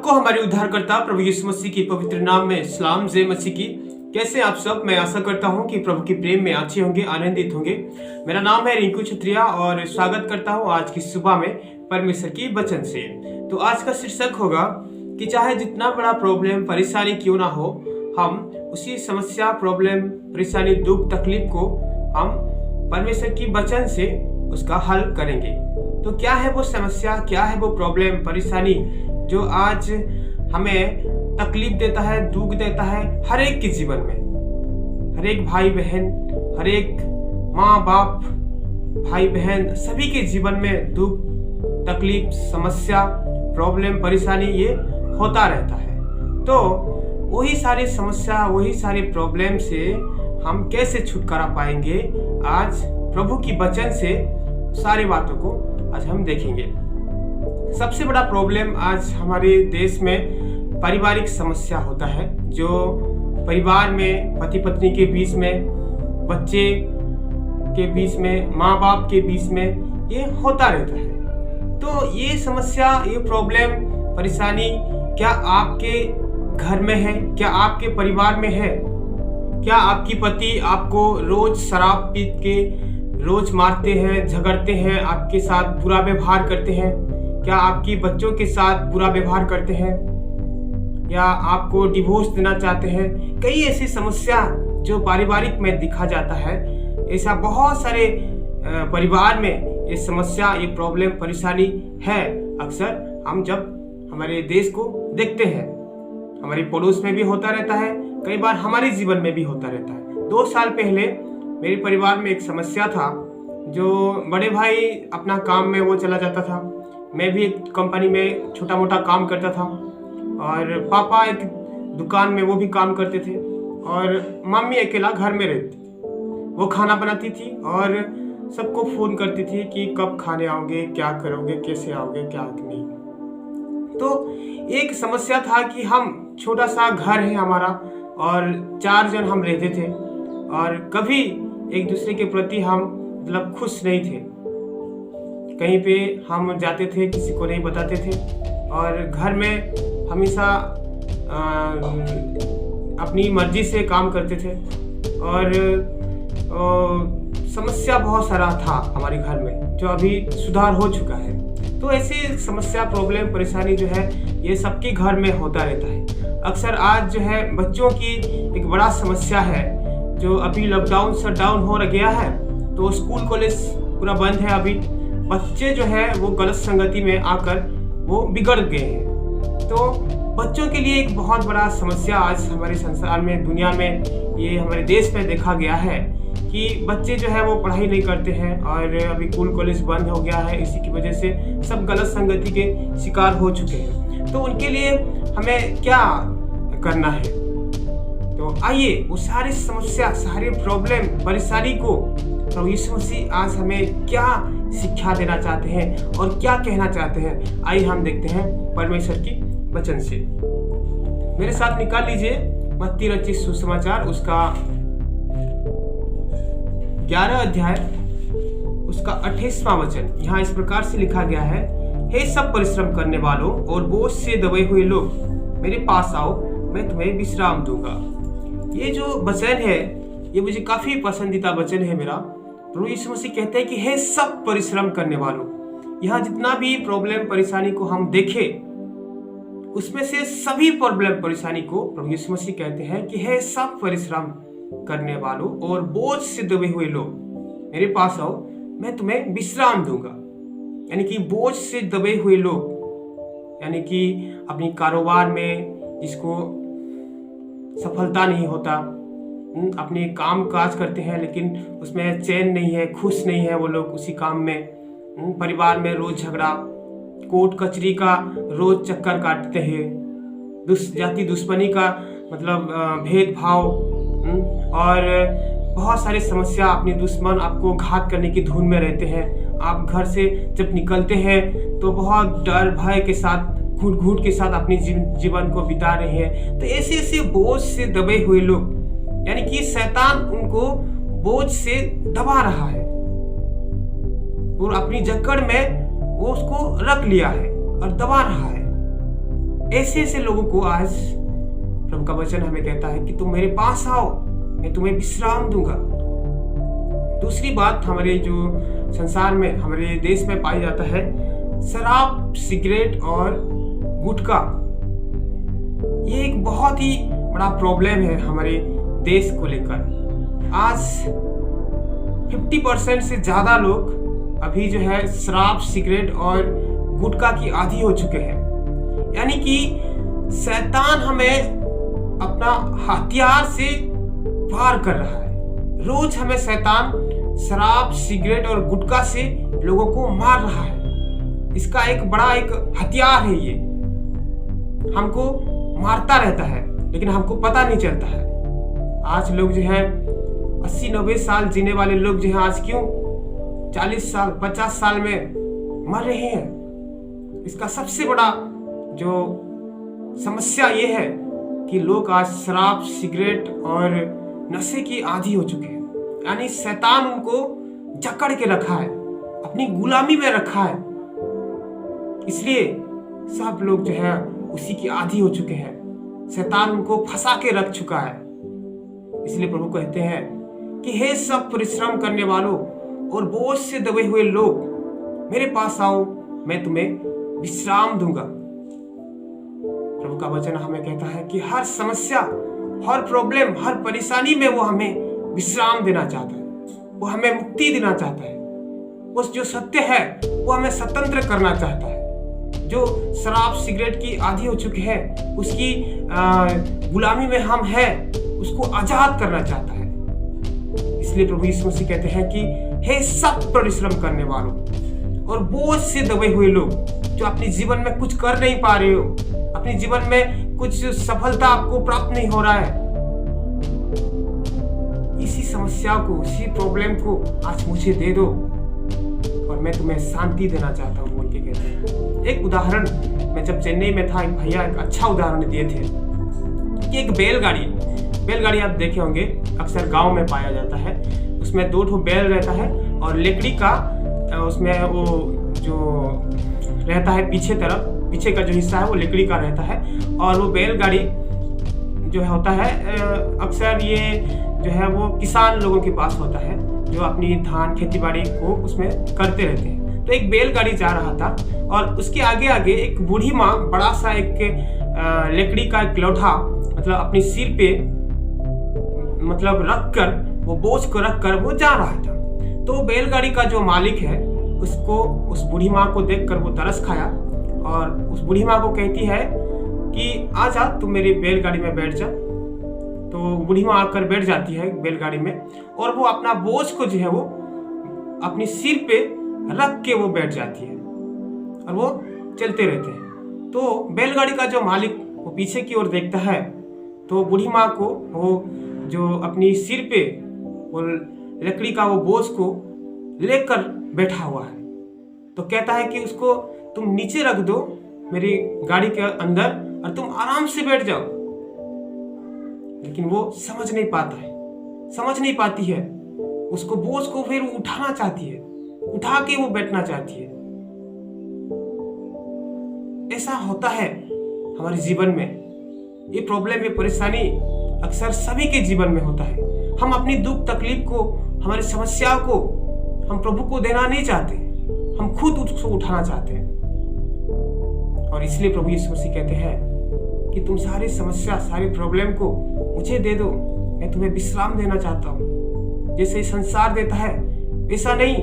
सबको हमारे उद्धारकर्ता प्रभु यीशु मसीह की पवित्र नाम में सलाम जय मसीह की। कैसे आप सब? मैं आशा करता हूं कि प्रभु के प्रेम में अच्छे होंगे, आनंदित होंगे। मेरा नाम है रिंकू छत्रिया और स्वागत करता हूं आज की सुबह में परमेश्वर की वचन से। तो आज का शीर्षक होगा कि चाहे जितना बड़ा प्रॉब्लम परेशानी क्यों ना हो, हम उसी समस्या, प्रॉब्लम, परेशानी, दुख, तकलीफ को हम परमेश्वर की वचन से उसका हल करेंगे। तो क्या है वो समस्या, क्या है वो प्रॉब्लम, परेशानी जो आज हमें तकलीफ देता है, दुख देता है हर एक के जीवन में। हर एक भाई बहन, हर एक माँ बाप, भाई बहन, सभी के जीवन में दुख, तकलीफ, समस्या, प्रॉब्लम, परेशानी ये होता रहता है। तो वही सारी समस्या, वही सारे प्रॉब्लम से हम कैसे छुटकारा पाएंगे, आज प्रभु की वचन से सारी बातों को आज हम देखेंगे। सबसे बड़ा प्रॉब्लम आज हमारे देश में पारिवारिक समस्या होता है, जो परिवार में पति पत्नी के बीच में, बच्चे के बीच में, माँ बाप के बीच में ये होता रहता है। तो ये समस्या, ये प्रॉब्लम, परेशानी क्या आपके घर में है? क्या आपके परिवार में है? क्या आपकी पति आपको रोज शराब पी के रोज मारते हैं, झगड़ते हैं, आपके साथ बुरा व्यवहार करते हैं? क्या आपकी बच्चों के साथ बुरा व्यवहार करते हैं या आपको डिवोर्स देना चाहते हैं? कई ऐसी समस्या जो पारिवारिक में दिखा जाता है। ऐसा बहुत सारे परिवार में ये समस्या, ये प्रॉब्लम, परेशानी है। अक्सर हम जब हमारे देश को देखते हैं, हमारे पड़ोस में भी होता रहता है, कई बार हमारे जीवन में भी होता रहता है। 2 साल पहले मेरे परिवार में एक समस्या था, जो बड़े भाई अपना काम में वो चला जाता था, मैं भी एक कंपनी में छोटा मोटा काम करता था और पापा एक दुकान में वो भी काम करते थे और मम्मी अकेला घर में रहती। वो खाना बनाती थी और सबको फ़ोन करती थी कि कब खाने आओगे, क्या करोगे, कैसे आओगे, क्या नहीं। तो एक समस्या था कि हम छोटा सा घर है हमारा और 4 जन हम रहते थे और कभी एक दूसरे के प्रति हम मतलब खुश नहीं थे। कहीं पे हम जाते थे, किसी को नहीं बताते थे और घर में हमेशा अपनी मर्जी से काम करते थे और समस्या बहुत सारा था हमारे घर में, जो अभी सुधार हो चुका है। तो ऐसी समस्या, प्रॉब्लम, परेशानी जो है ये सबके घर में होता रहता है। अक्सर आज जो है बच्चों की एक बड़ा समस्या है, जो अभी लॉकडाउन शटडाउन हो गया है तो स्कूल कॉलेज पूरा बंद है। अभी बच्चे जो है वो गलत संगति में आकर वो बिगड़ गए हैं। तो बच्चों के लिए एक बहुत बड़ा समस्या आज हमारे संसार में, दुनिया में, ये हमारे देश में देखा गया है कि बच्चे जो है वो पढ़ाई नहीं करते हैं और अभी स्कूल कॉलेज बंद हो गया है। इसी की वजह से सब गलत संगति के शिकार हो चुके हैं। तो उनके लिए हमें क्या करना है? तो आइए वो सारी समस्या, सारे प्रॉब्लम, परेशानी को प्रभु यीशु मसीह आज हमें क्या शिक्षा देना चाहते हैं और क्या कहना चाहते हैं, आइए हम देखते हैं परमेश्वर की वचन से। मेरे साथ निकाल लीजिए मत्ती रचित सुसमाचार, उसका 11 अध्याय, उसका 28वां वचन। यहाँ इस प्रकार से लिखा गया है, हे सब परिश्रम करने वालों और बोझ से दबे हुए लोग, मेरे पास आओ, मैं तुम्हें विश्राम दूंगा। ये जो वचन है ये मुझे काफी पसंदीदा वचन है मेरा। प्रभु यीशु मसीह कहते हैं कि हे सब परिश्रम करने वालों। यहाँ जितना भी प्रॉब्लम, परेशानी को हम देखें, उसमें से सभी प्रॉब्लम, परेशानी को प्रभु यीशु मसीह कहते हैं कि हे सब परिश्रम करने वालों और बोझ से दबे हुए लोग, मेरे पास आओ, मैं तुम्हें विश्राम दूंगा। यानी कि बोझ से दबे हुए लोग, यानी कि अपनी कारोबार में जिसको सफलता नहीं होता, अपने काम काज करते हैं लेकिन उसमें चैन नहीं है, खुश नहीं है वो लोग उसी काम में। परिवार में रोज झगड़ा, कोर्ट कचहरी का रोज चक्कर काटते हैं, जाति दुश्मनी का मतलब भेदभाव और बहुत सारी समस्या। अपने दुश्मन आपको घात करने की धुन में रहते हैं। आप घर से जब निकलते हैं तो बहुत डर भय के साथ, घुट घुट के साथ अपने जीवन को बिता रहे हैं। तो ऐसे ऐसे बोझ से दबे हुए लोग, यानी कि शैतान उनको बोझ से दबा रहा है और अपनी जकड़ में वो उसको रख लिया है और दबा रहा है। ऐसे ऐसे लोगों को आज प्रभु का वचन हमें कहता है कि तुम मेरे पास आओ, मैं तुम्हें विश्राम दूंगा। दूसरी बात, हमारे जो संसार में, हमारे देश में पाई जाता है शराब, सिगरेट और गुटखा। ये एक बहुत ही बड़ा प्रॉब्लम है हमारे देश को लेकर। आज 50% से ज्यादा लोग अभी जो है शराब, सिगरेट और गुटखा की आदी हो चुके हैं। यानी कि शैतान हमें अपना हथियार से वार कर रहा है। रोज हमें शैतान शराब, सिगरेट और गुटखा से लोगों को मार रहा है। इसका एक बड़ा एक हथियार है। ये हमको मारता रहता है लेकिन हमको पता नहीं चलता है। आज लोग जो है 80-90 साल जीने वाले लोग जो है आज क्यों 40 साल 50 साल में मर रहे हैं। इसका सबसे बड़ा जो समस्या ये है कि लोग आज शराब, सिगरेट और नशे की आदी हो चुके हैं। यानी शैतान उनको जकड़ के रखा है, अपनी गुलामी में रखा है। इसलिए सब लोग जो है उसी की आदी हो चुके हैं। शैतान उनको फंसा के रख चुका है। इसलिए प्रभु कहते हैं कि हे सब परिश्रम करने वालों और बोझ से दबे हुए लोग, मेरे पास आओ, मैं तुम्हें विश्राम दूंगा। प्रभु का वचन हमें कहता है कि हर समस्या, हर प्रॉब्लम, हर परेशानी में वो हमें विश्राम देना चाहता है। वो हमें मुक्ति देना चाहता है। उस जो सत्य है वो हमें स्वतंत्र करना चाहता है। जो शराब, सिगरेट की आदी हो चुके हैं, उसकी गुलामी में हम हैं, उसको आजाद करना चाहता है। इसलिए प्रभु यीशु मसीह कहते हैं कि हे सब परिश्रम करने वालों और बोझ से दबे हुए लोग, जो अपने जीवन में कुछ कर नहीं पा रहे हो, अपने जीवन में कुछ सफलता आपको प्राप्त नहीं हो रहा है, इसी समस्या को, इसी प्रॉब्लम को आज मुझे दे दो और मैं तुम्हें शांति देना चाहता हूँ बोल के कहते हैं। एक उदाहरण, मैं जब चेन्नई में था, एक भैया एक अच्छा उदाहरण दिए थे कि एक बैलगाड़ी आप देखे होंगे, अक्सर गांव में पाया जाता है। उसमें 2 बैल रहता है और लकड़ी का उसमें वो जो रहता है पीछे का जो हिस्सा है वो लकड़ी का रहता है। और वो बैलगाड़ी जो होता है अक्सर ये जो है वो किसान लोगों के पास होता है, जो अपनी धान खेती बाड़ी को उसमें करते रहते हैं। तो एक बैलगाड़ी जा रहा था और उसके आगे आगे एक बूढ़ी माँ बड़ा सा एक लकड़ी का एक लोढ़ा मतलब अपनी सिर पे मतलब रख कर, वो बोझ को रख कर वो जा रहा था। तो बैलगाड़ी का जो मालिक है उसको, उस बूढ़ी माँ को देखकर वो तरस खाया और उस बूढ़ी माँ को कहती है कि आजा तुम मेरी बैलगाड़ी में बैठ जा। तो बूढ़ी माँ आकर बैठ जाती है बैलगाड़ी में और वो अपना बोझ को जो है वो अपनी सिर पे रख के वो बैठ जाती है और वो चलते रहते हैं। तो बैलगाड़ी का जो मालिक वो पीछे की ओर देखता है तो बूढ़ी माँ को वो जो अपनी सिर पे वो लकड़ी का वो बोझ को लेकर बैठा हुआ है। तो कहता है कि उसको तुम नीचे रख दो मेरी गाड़ी के अंदर और तुम आराम से बैठ जाओ। लेकिन वो समझ नहीं पाती है। उसको बोझ को फिर उठाना चाहती है, उठा के वो बैठना चाहती है। ऐसा होता है हमारे जीवन में। ये प्रॉब्लम, ये परेशानी अक्सर सभी के जीवन में होता है। हम अपनी दुख तकलीफ को, हमारी समस्या को हम प्रभु को देना नहीं चाहते, हम खुद उसको उठाना चाहते हैं। और इसलिए प्रभु यीशु मसीह कहते हैं कि तुम सारी समस्या, सारी प्रॉब्लम को मुझे दे दो, मैं तुम्हें विश्राम देना चाहता हूँ। जैसे संसार देता है वैसा नहीं,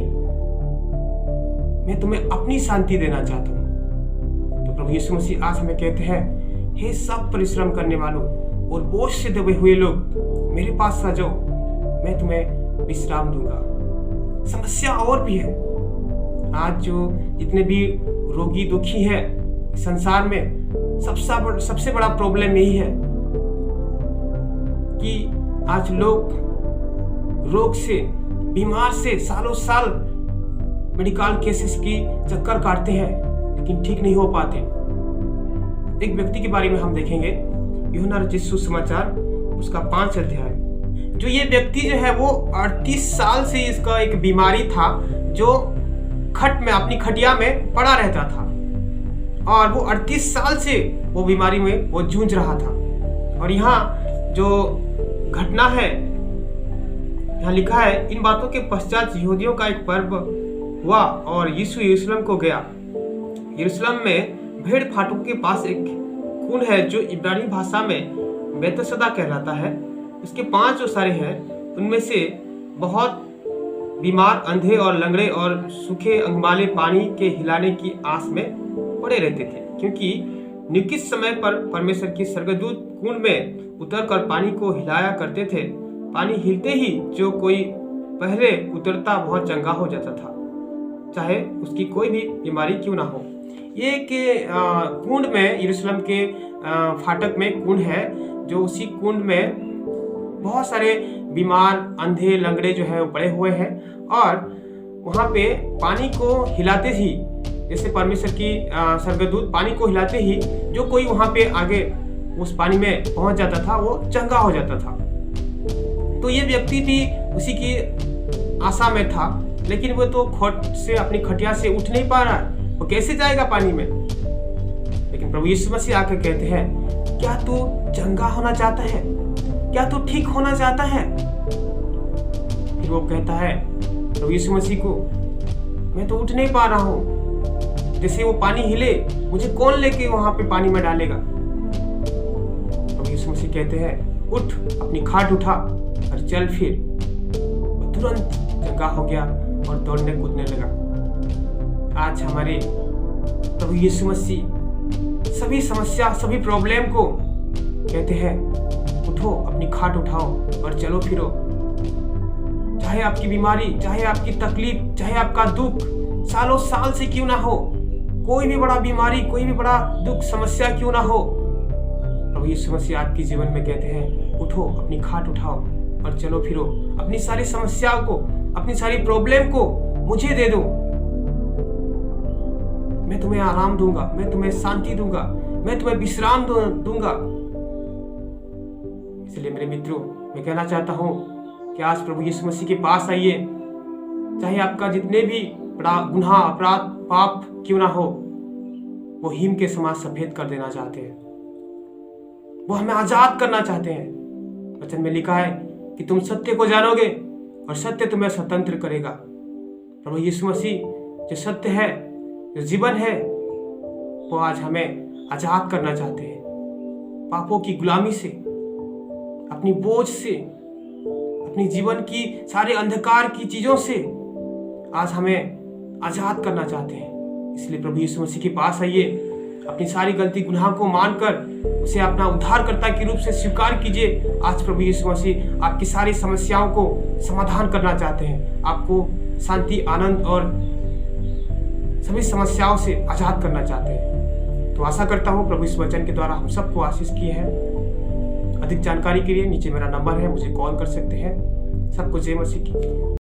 मैं तुम्हें अपनी शांति देना चाहता हूँ। तो प्रभु यीशु मसीह आज हमें कहते हैं, हे सब परिश्रम करने वालों और बोझ से दबे हुए लोग, मेरे पास आ जाओ, मैं तुम्हें विश्राम दूंगा। समस्या और भी है। आज जो जितने भी रोगी दुखी है संसार में, सबसे बड़ा प्रॉब्लम यही है कि आज लोग रोग से, बीमार से सालों साल मेडिकल केसेस की चक्कर काटते हैं लेकिन ठीक नहीं हो पाते। एक व्यक्ति के बारे में हम देखेंगे, यूहन्ना रचित सुसमाचार उसका 5 अध्याय। जो ये व्यक्ति जो है वो 38 साल से इसका एक बीमारी था, जो खट में अपनी खटिया में पड़ा रहता था और वो 38 साल से वो बीमारी में वो जूझ रहा था। और यहाँ जो घटना है, यहाँ लिखा है, इन बातों के पश्चात यहूदियों का एक पर्व हुआ और यीशु यरूशलेम को गया। यरूशलेम में भेड़ फाटकों के पास एक कुंड है जो इब्रानी भाषा में बेतसदा कहलाता है। उसके 5 ओसारे हैं, उनमें से बहुत बीमार, अंधे और लंगड़े और सूखे अंगमाले पानी के हिलाने की आस में पड़े रहते थे, क्योंकि निश्चित समय पर परमेश्वर की स्वर्गदूत कुंड में उतरकर पानी को हिलाया करते थे। पानी हिलते ही जो कोई पहले उतरता बहुत चंगा हो जाता था, चाहे उसकी कोई भी बीमारी क्यों ना हो। ये एक कुंड में, यरूशलेम के फाटक में कुंड है, जो उसी कुंड में बहुत सारे बीमार, अंधे, लंगड़े जो है वो पड़े हुए हैं। और वहाँ पे पानी को हिलाते ही, जैसे परमेश्वर की स्वर्गदूत पानी को हिलाते ही जो कोई वहाँ पे आगे उस पानी में पहुंच जाता था वो चंगा हो जाता था। तो ये व्यक्ति भी उसी की आशा में था, लेकिन वो तो खोट से, अपनी खटिया से उठ नहीं पा रहा है, वो कैसे जाएगा पानी में। लेकिन प्रभु यीशु मसीह आकर कहते हैं, क्या तू चंगा होना चाहता है? क्या तू ठीक होना चाहता है? फिर वो कहता है प्रभु यीशु मसीह को, मैं तो उठ नहीं पा रहा हूं, जैसे वो पानी हिले मुझे कौन लेके वहां पे पानी में डालेगा। प्रभु यीशु मसीह कहते हैं, उठ, अपनी खाट उठा और चल। फिर वो तुरंत चंगा हो गया और दौड़ने कूदने लगा। आज हमारे प्रभु यीशु मसीह सभी समस्या, सभी प्रॉब्लम को कहते हैं, उठो, अपनी खाट उठाओ और चलो फिरो। चाहे आपकी बीमारी, चाहे आपकी तकलीफ, चाहे आपका दुख सालों साल से क्यों ना हो, कोई भी बड़ा बीमारी, कोई भी बड़ा दुख, समस्या क्यों ना हो, प्रभु यीशु मसीह आपके जीवन में कहते हैं, उठो, अपनी खाट उठाओ और चलो फिरो। अपनी सारी समस्याओं को, अपनी सारी प्रॉब्लम को मुझे दे दो, मैं तुम्हें आराम दूंगा, मैं तुम्हें शांति दूंगा, मैं तुम्हें विश्राम दूंगा। इसलिए मेरे मित्रों, मैं कहना चाहता हूं कि आज प्रभु यीशु मसीह के पास आइए। चाहे आपका जितने भी बड़ा गुनाह, अपराध, पाप क्यों ना हो, वो हिम के समान सफेद कर देना चाहते हैं। वो हमें आजाद करना चाहते हैं। वचन में लिखा है कि तुम सत्य को जानोगे और सत्य तुम्हें स्वतंत्र करेगा। प्रभु यीशु मसीह जो सत्य है, जो जीवन है, वो आज हमें आजाद करना चाहते हैं पापों की गुलामी से, अपनी बोझ से, अपनी जीवन की सारे अंधकार की चीजों से आज हमें आजाद करना चाहते हैं। इसलिए प्रभु यीशु मसीह के पास आइए, अपनी सारी गलती गुनाह को मानकर उसे अपना उद्धारकर्ता के रूप से स्वीकार कीजिए। आज प्रभु यीशु मसीह आपकी सारी समस्याओं को समाधान करना चाहते हैं, आपको शांति, आनंद और सभी समस्याओं से आजाद करना चाहते हैं। तो आशा करता हूँ प्रभु इस वचन के द्वारा हम सबको आशीष किए हैं। अधिक जानकारी के लिए नीचे मेरा नंबर है, मुझे कॉल कर सकते हैं। सबको जय मसीह की।